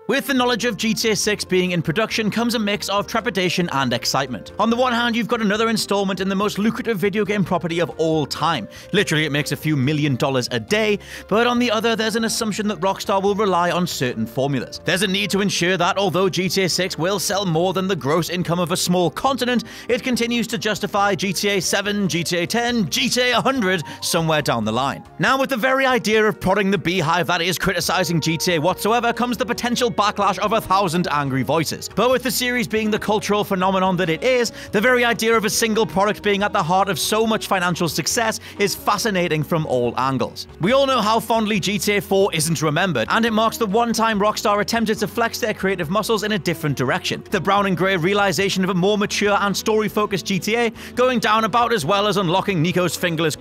With the knowledge of GTA 6 being in production comes a mix of trepidation and excitement. On the one hand, you've got another installment in the most lucrative video game property of all time. Literally, it makes a few $1 million a day, but on the other, there's an assumption that Rockstar will rely on certain formulas. There's a need to ensure that although GTA 6 will sell more than the gross income of a small continent, it continues to justify GTA 7, GTA 10, GTA 100 somewhere down the line. Now, with the very idea of prodding the beehive that is criticizing GTA whatsoever comes the potential backlash of 1,000 angry voices. But with the series being the cultural phenomenon that it is, the very idea of a single product being at the heart of so much financial success is fascinating from all angles. We all know how fondly GTA 4 isn't remembered, and it marks the one time Rockstar attempted to flex their creative muscles in a different direction. The brown and grey realization of a more mature and story-focused GTA going down about as well as unlocking Nico's fingerless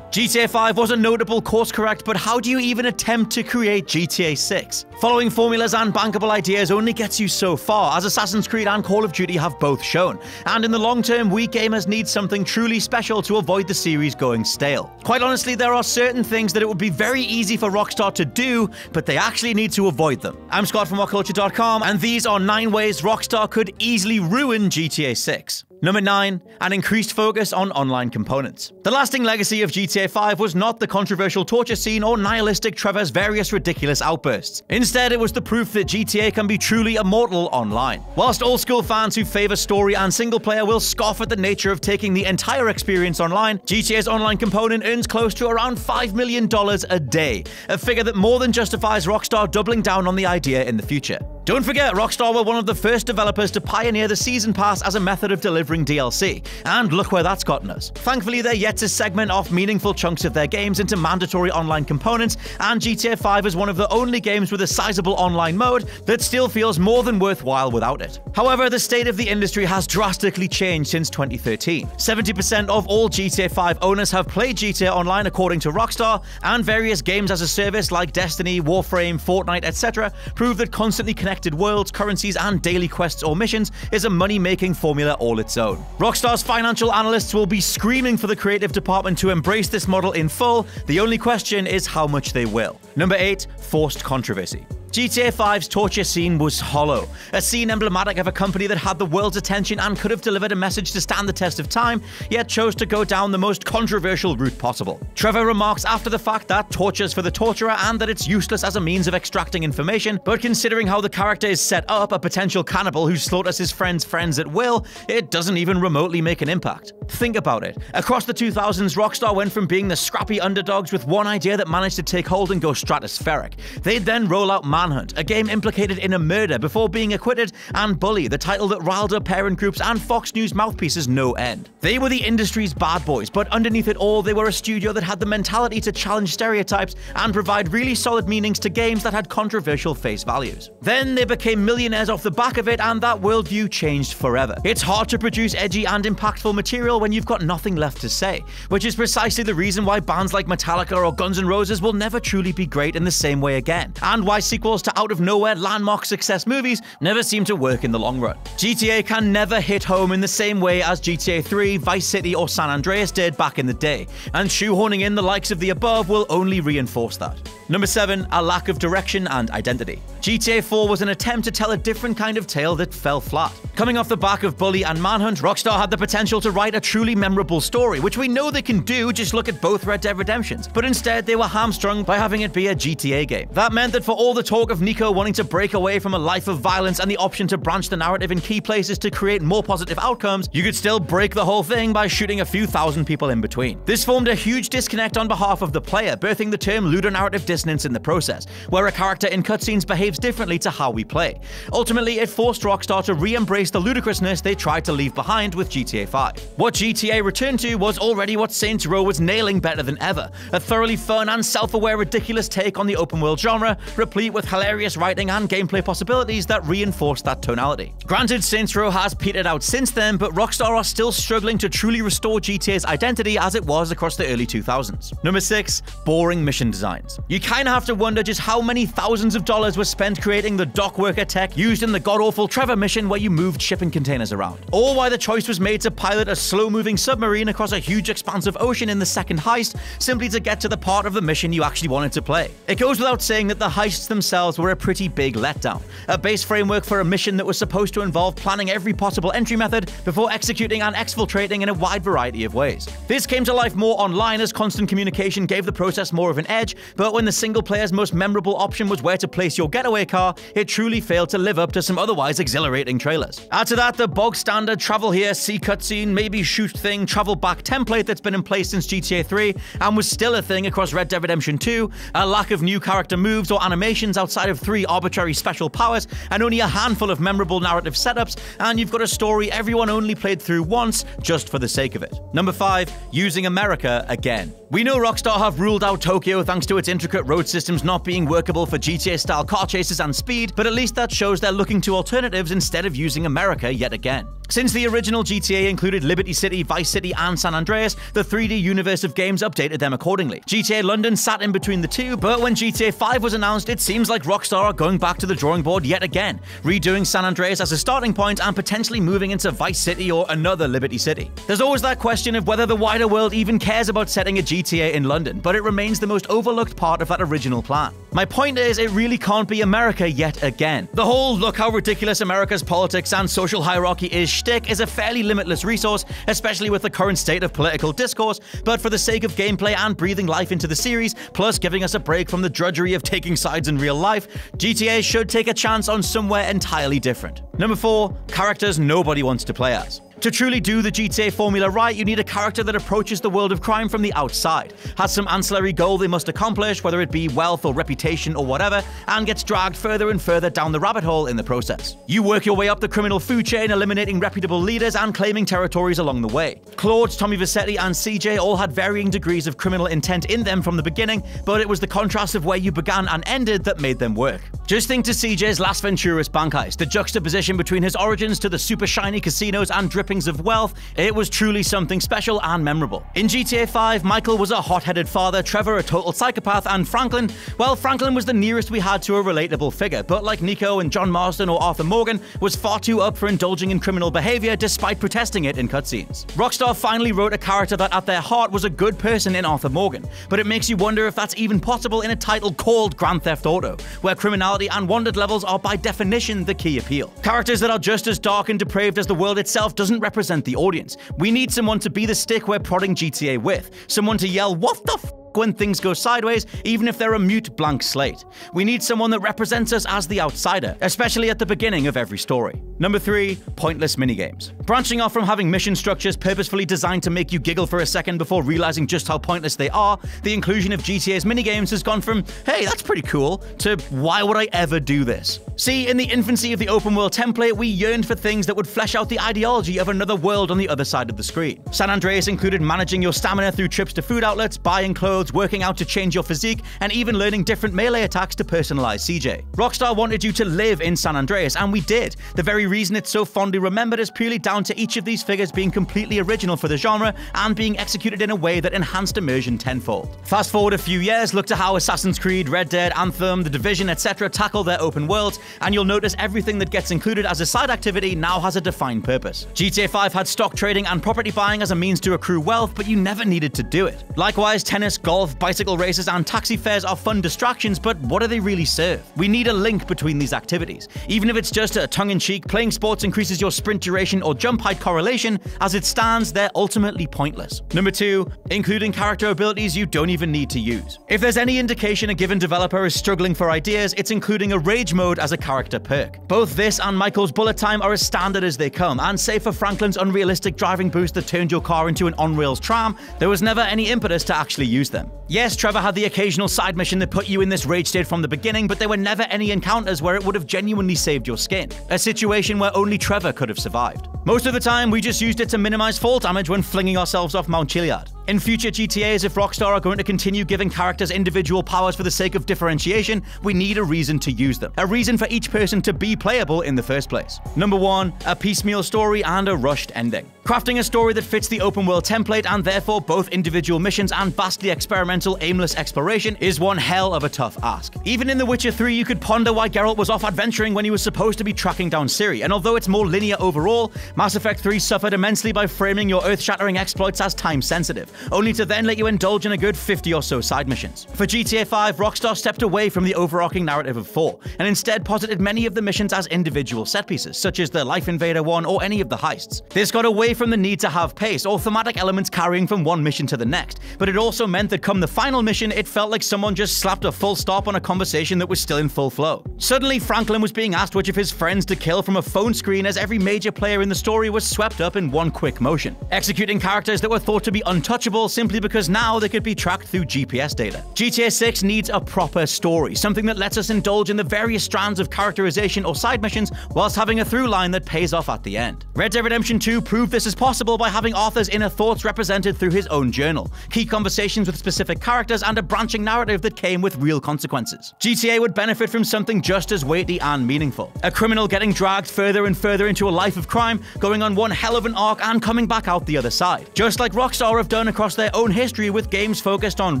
GTA 5 was a notable course correct, but how do you even attempt to create GTA 6? Following formulas and bankable ideas only gets you so far, as Assassin's Creed and Call of Duty have both shown, and in the long term, we gamers need something truly special to avoid the series going stale. Quite honestly, there are certain things that it would be very easy for Rockstar to do, but they actually need to avoid them. I'm Scott from WhatCulture.com, and these are 9 ways Rockstar could easily ruin GTA 6. Number 9, an increased focus on online components. The lasting legacy of GTA 5 was not the controversial torture scene or nihilistic Trevor's various ridiculous outbursts. Instead, it was the proof that GTA can be truly immortal online. Whilst old-school fans who favor story and single-player will scoff at the nature of taking the entire experience online, GTA's online component earns close to around $5 million a day, a figure that more than justifies Rockstar doubling down on the idea in the future. Don't forget, Rockstar were one of the first developers to pioneer the Season Pass as a method of delivering DLC, and look where that's gotten us. Thankfully, they're yet to segment off meaningful chunks of their games into mandatory online components, and GTA 5 is one of the only games with a sizable online mode that still feels more than worthwhile without it. However, the state of the industry has drastically changed since 2013. 70% of all GTA 5 owners have played GTA Online according to Rockstar, and various games as a service like Destiny, Warframe, Fortnite, etc. prove that constantly connected worlds, currencies, and daily quests or missions is a money-making formula all its own. Rockstar's financial analysts will be screaming for the creative department to embrace this model in full. The only question is how much they will. Number 8, forced controversy. GTA 5's torture scene was hollow, a scene emblematic of a company that had the world's attention and could have delivered a message to stand the test of time, yet chose to go down the most controversial route possible. Trevor remarks after the fact that torture's for the torturer and that it's useless as a means of extracting information, but considering how the character is set up, a potential cannibal who slaughters his friends' friends at will, it doesn't even remotely make an impact. Think about it. Across the 2000s, Rockstar went from being the scrappy underdogs with one idea that managed to take hold and go stratospheric. They'd then roll out Manhunt, a game implicated in a murder before being acquitted, and Bully, the title that riled up parent groups and Fox News mouthpieces no end. They were the industry's bad boys, but underneath it all, they were a studio that had the mentality to challenge stereotypes and provide really solid meanings to games that had controversial face values. Then they became millionaires off the back of it, and that worldview changed forever. It's hard to produce edgy and impactful material when you've got nothing left to say, which is precisely the reason why bands like Metallica or Guns N' Roses will never truly be great in the same way again, and why sequels to out-of-nowhere landmark success movies never seem to work in the long run. GTA can never hit home in the same way as GTA 3, Vice City, or San Andreas did back in the day, and shoehorning in the likes of the above will only reinforce that. Number 7, a lack of direction and identity. GTA 4 was an attempt to tell a different kind of tale that fell flat. Coming off the back of Bully and Manhunt, Rockstar had the potential to write a truly memorable story, which we know they can do, just look at both Red Dead Redemptions. But instead, they were hamstrung by having it be a GTA game. That meant that for all the talk of Nico wanting to break away from a life of violence and the option to branch the narrative in key places to create more positive outcomes, you could still break the whole thing by shooting a few thousand people in between. This formed a huge disconnect on behalf of the player, birthing the term ludonarrative dissonance in the process, where a character in cutscenes behaves differently to how we play. Ultimately, it forced Rockstar to re-embrace the ludicrousness they tried to leave behind with GTA 5. What GTA returned to was already what Saints Row was nailing better than ever, a thoroughly fun and self-aware ridiculous take on the open world genre, replete with hilarious writing and gameplay possibilities that reinforce that tonality. Granted, Saints Row has petered out since then, but Rockstar are still struggling to truly restore GTA's identity as it was across the early 2000s. Number 6, boring mission designs. You kinda have to wonder just how many thousands of dollars were spent spent creating the dock worker tech used in the god-awful Trevor mission where you moved shipping containers around, or why the choice was made to pilot a slow-moving submarine across a huge expanse of ocean in the second heist simply to get to the part of the mission you actually wanted to play. It goes without saying that the heists themselves were a pretty big letdown, a base framework for a mission that was supposed to involve planning every possible entry method before executing and exfiltrating in a wide variety of ways. This came to life more online as constant communication gave the process more of an edge, but when the single player's most memorable option was where to place your getaway car, it truly failed to live up to some otherwise exhilarating trailers. Add to that the bog standard travel here, see cutscene, maybe shoot thing, travel back template that's been in place since GTA 3 and was still a thing across Red Dead Redemption 2, a lack of new character moves or animations outside of 3 arbitrary special powers, and only a handful of memorable narrative setups, and you've got a story everyone only played through once just for the sake of it. Number 5, using America again. We know Rockstar have ruled out Tokyo thanks to its intricate road systems not being workable for GTA-style car chases and speed, but at least that shows they're looking to alternatives instead of using America yet again. Since the original GTA included Liberty City, Vice City, and San Andreas, the 3D universe of games updated them accordingly. GTA London sat in between the two, but when GTA 5 was announced, it seems like Rockstar are going back to the drawing board yet again, redoing San Andreas as a starting point and potentially moving into Vice City or another Liberty City. There's always that question of whether the wider world even cares about setting a GTA in London, but it remains the most overlooked part of that original plan. My point is, it really can't be America yet again. The whole look how ridiculous America's politics and social hierarchy is shtick is a fairly limitless resource, especially with the current state of political discourse, but for the sake of gameplay and breathing life into the series, plus giving us a break from the drudgery of taking sides in real life, GTA should take a chance on somewhere entirely different. Number 4, characters nobody wants to play as. To truly do the GTA formula right, you need a character that approaches the world of crime from the outside, has some ancillary goal they must accomplish, whether it be wealth or reputation or whatever, and gets dragged further and further down the rabbit hole in the process. You work your way up the criminal food chain, eliminating reputable leaders and claiming territories along the way. Claude, Tommy Vercetti, and CJ all had varying degrees of criminal intent in them from the beginning, but it was the contrast of where you began and ended that made them work. Just think to CJ's Las Venturas bank heist, the juxtaposition between his origins to the super shiny casinos and drippings of wealth, it was truly something special and memorable. In GTA 5, Michael was a hot-headed father, Trevor a total psychopath, and Franklin, well, Franklin was the nearest we had to a relatable figure, but like Nico and John Marston or Arthur Morgan, was far too up for indulging in criminal behavior despite protesting it in cutscenes. Rockstar finally wrote a character that at their heart was a good person in Arthur Morgan, but it makes you wonder if that's even possible in a title called Grand Theft Auto, where criminality and wanted levels are by definition the key appeal. Characters that are just as dark and depraved as the world itself doesn't represent the audience. We need someone to be the stick we're prodding GTA with, someone to yell, "What the f*** when things go sideways, even if they're a mute blank slate. We need someone that represents us as the outsider, especially at the beginning of every story. Number 3, pointless minigames. Branching off from having mission structures purposefully designed to make you giggle for a second before realizing just how pointless they are, the inclusion of GTA's minigames has gone from, hey, that's pretty cool, to why would I ever do this? See, in the infancy of the open world template, we yearned for things that would flesh out the ideology of another world on the other side of the screen. San Andreas included managing your stamina through trips to food outlets, buying clothes, working out to change your physique, and even learning different melee attacks to personalize CJ. Rockstar wanted you to live in San Andreas, and we did. The very reason it's so fondly remembered is purely down to each of these figures being completely original for the genre and being executed in a way that enhanced immersion tenfold. Fast forward a few years, look to how Assassin's Creed, Red Dead, Anthem, The Division, etc. tackle their open worlds, and you'll notice everything that gets included as a side activity now has a defined purpose. GTA 5 had stock trading and property buying as a means to accrue wealth, but you never needed to do it. Likewise, tennis, golf, bicycle races, and taxi fares are fun distractions, but what do they really serve? We need a link between these activities. Even if it's just a tongue-in-cheek, playing sports increases your sprint duration or jump height correlation, as it stands, they're ultimately pointless. Number 2, including character abilities you don't even need to use. If there's any indication a given developer is struggling for ideas, it's including a rage mode as a character perk. Both this and Michael's bullet time are as standard as they come, and save for Franklin's unrealistic driving boost that turned your car into an on-rails tram, there was never any impetus to actually use them. Yes, Trevor had the occasional side mission that put you in this rage state from the beginning, but there were never any encounters where it would have genuinely saved your skin. A situation where only Trevor could have survived. Most of the time, we just used it to minimize fall damage when flinging ourselves off Mount Chiliad. In future GTAs, if Rockstar are going to continue giving characters individual powers for the sake of differentiation, we need a reason to use them. A reason for each person to be playable in the first place. Number 1, a piecemeal story and a rushed ending. Crafting a story that fits the open world template and therefore both individual missions and vastly experimental, aimless exploration is one hell of a tough ask. Even in The Witcher 3, you could ponder why Geralt was off adventuring when he was supposed to be tracking down Ciri, and although it's more linear overall, Mass Effect 3 suffered immensely by framing your earth-shattering exploits as time-sensitive, only to then let you indulge in a good 50 or so side missions. For GTA 5, Rockstar stepped away from the overarching narrative of 4, and instead posited many of the missions as individual set pieces, such as the Life Invader one or any of the heists. This got away from the need to have pace or thematic elements carrying from one mission to the next, but it also meant that come the final mission, it felt like someone just slapped a full stop on a conversation that was still in full flow. Suddenly, Franklin was being asked which of his friends to kill from a phone screen as every major player in the story was swept up in one quick motion, executing characters that were thought to be untouchable simply because now they could be tracked through GPS data. GTA 6 needs a proper story, something that lets us indulge in the various strands of characterization or side missions whilst having a through line that pays off at the end. Red Dead Redemption 2 proved this is possible by having Arthur's inner thoughts represented through his own journal, key conversations with specific characters, and a branching narrative that came with real consequences. GTA would benefit from something just as weighty and meaningful. A criminal getting dragged further and further into a life of crime, going on one hell of an arc and coming back out the other side. Just like Rockstar have done across their own history with games focused on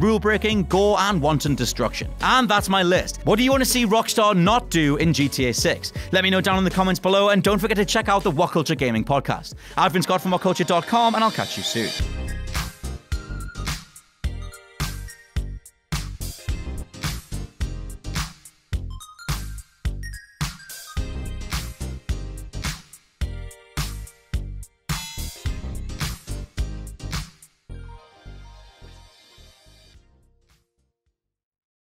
rule-breaking, gore, and wanton destruction. And that's my list. What do you want to see Rockstar not do in GTA 6? Let me know down in the comments below, and don't forget to check out the WhatCulture Gaming Podcast. I've been Scott from WhatCulture.com, and I'll catch you soon.